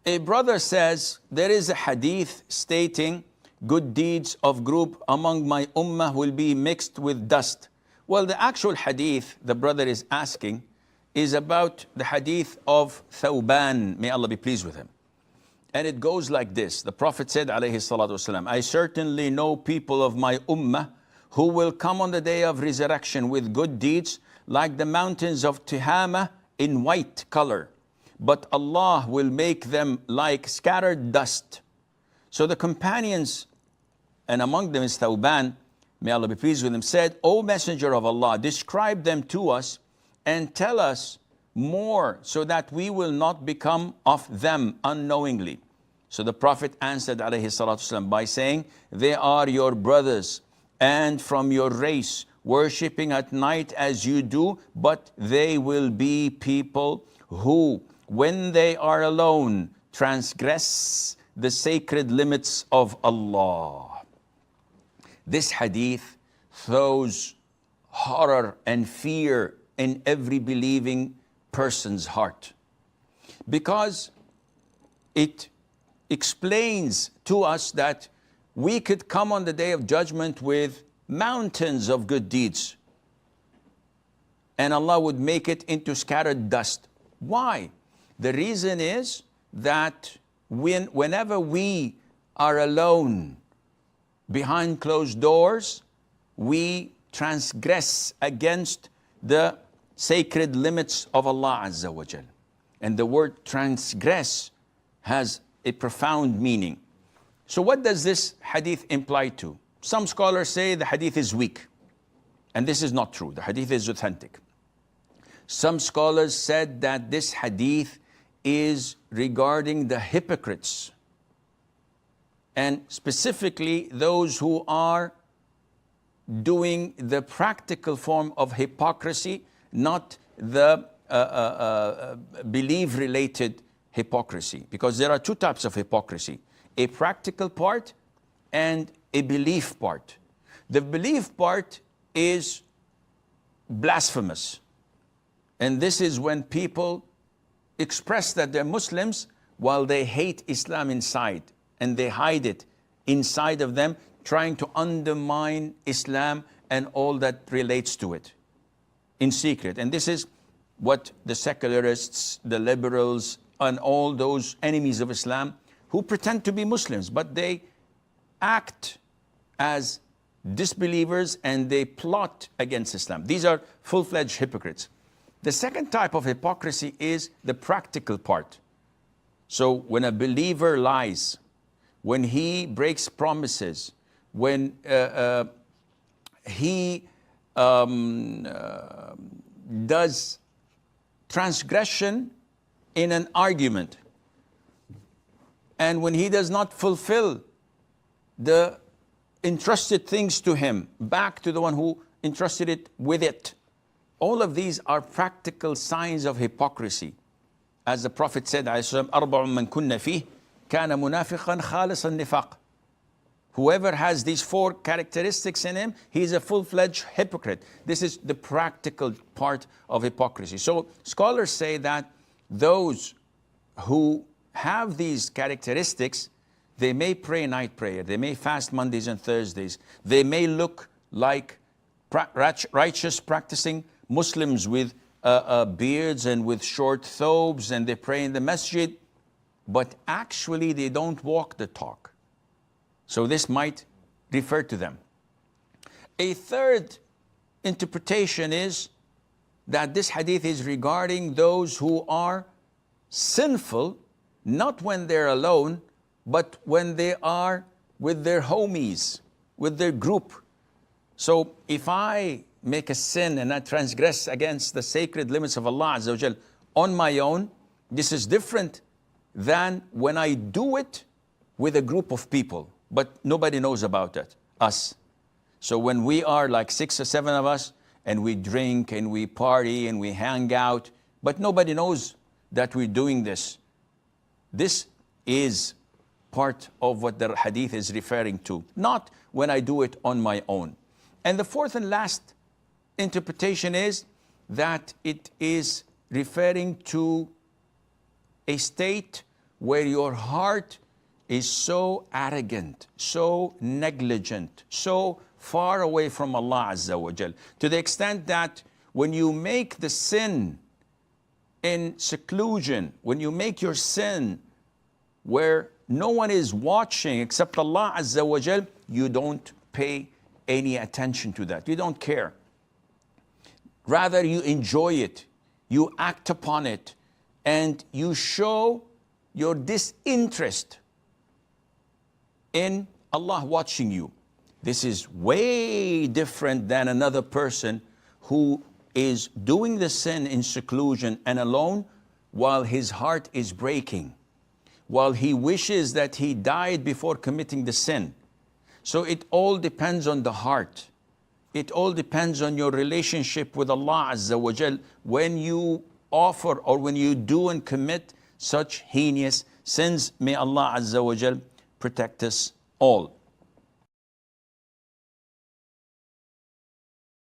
A brother says, there is a hadith stating good deeds of group among my ummah will be mixed with dust. Well, the actual hadith the brother is asking is about the hadith of Thawban, may Allah be pleased with him. And it goes like this. The Prophet said, alayhi salatu wasalam, I certainly know people of my ummah who will come on the day of resurrection with good deeds like the mountains of Tihama in white color. But Allah will make them like scattered dust. So the companions, and among them is Thawban, may Allah be pleased with him, said, O Messenger of Allah, describe them to us and tell us more so that we will not become of them unknowingly. So the Prophet answered alayhi salatu wasalam by saying, they are your brothers and from your race, worshipping at night as you do, but they will be people who, when they are alone, transgress the sacred limits of Allah. This hadith throws horror and fear in every believing person's heart, because it explains to us that we could come on the day of judgment with mountains of good deeds, and Allah would make it into scattered dust. Why? The reason is that whenever we are alone behind closed doors, we transgress against the sacred limits of Allah Azza wa Jal. And the word transgress has a profound meaning. So what does this hadith imply to? Some scholars say the hadith is weak. And this is not true. The hadith is authentic. Some scholars said that this hadith is regarding the hypocrites, and specifically those who are doing the practical form of hypocrisy, not the belief-related hypocrisy. Because there are two types of hypocrisy, a practical part and a belief part. The belief part is blasphemous. And this is when people express that they're Muslims while they hate Islam inside, and they hide it inside of them, trying to undermine Islam and all that relates to it in secret. And this is what the secularists, the liberals, and all those enemies of Islam who pretend to be Muslims, but they act as disbelievers and they plot against Islam. These are full-fledged hypocrites. The second type of hypocrisy is the practical part. So when a believer lies, when he breaks promises, when he does transgression in an argument, and when he does not fulfill the entrusted things to him, back to the one who entrusted it with it. All of these are practical signs of hypocrisy. As the Prophet said, أَرْبَعٌ مَنْ كُنَّ فِيهِ كَانَ مُنَافِقًا خَالِصَ النِّفَاقِ. Whoever has these four characteristics in him, he is a full-fledged hypocrite. This is the practical part of hypocrisy. So scholars say that those who have these characteristics, they may pray night prayer, they may fast Mondays and Thursdays, they may look like righteous practicing Muslims with beards and with short thobes, and they pray in the masjid, but actually they don't walk the talk. So this might refer to them. A third interpretation is that this hadith is regarding those who are sinful, not when they're alone, but when they are with their homies, with their group. So if I make a sin and I transgress against the sacred limits of Allah Azza wa Jal on my own, this is different than when I do it with a group of people, but nobody knows about it, us. So when we are like 6 or 7 of us, and we drink and we party and we hang out, but nobody knows that we're doing this. This is part of what the hadith is referring to, not when I do it on my own. And the fourth and last interpretation is that it is referring to a state where your heart is so arrogant, so negligent, so far away from Allah Azza wa Jal, to the extent that when you make the sin in seclusion, when you make your sin where no one is watching except Allah Azza wa Jal, you don't pay any attention to that. You don't care. Rather, you enjoy it, you act upon it, and you show your disinterest in Allah watching you. This is way different than another person who is doing the sin in seclusion and alone while his heart is breaking, while he wishes that he died before committing the sin. So it all depends on the heart. It all depends on your relationship with Allah Azza wa Jal when you offer or when you do and commit such heinous sins. May Allah Azza wa Jal protect us all.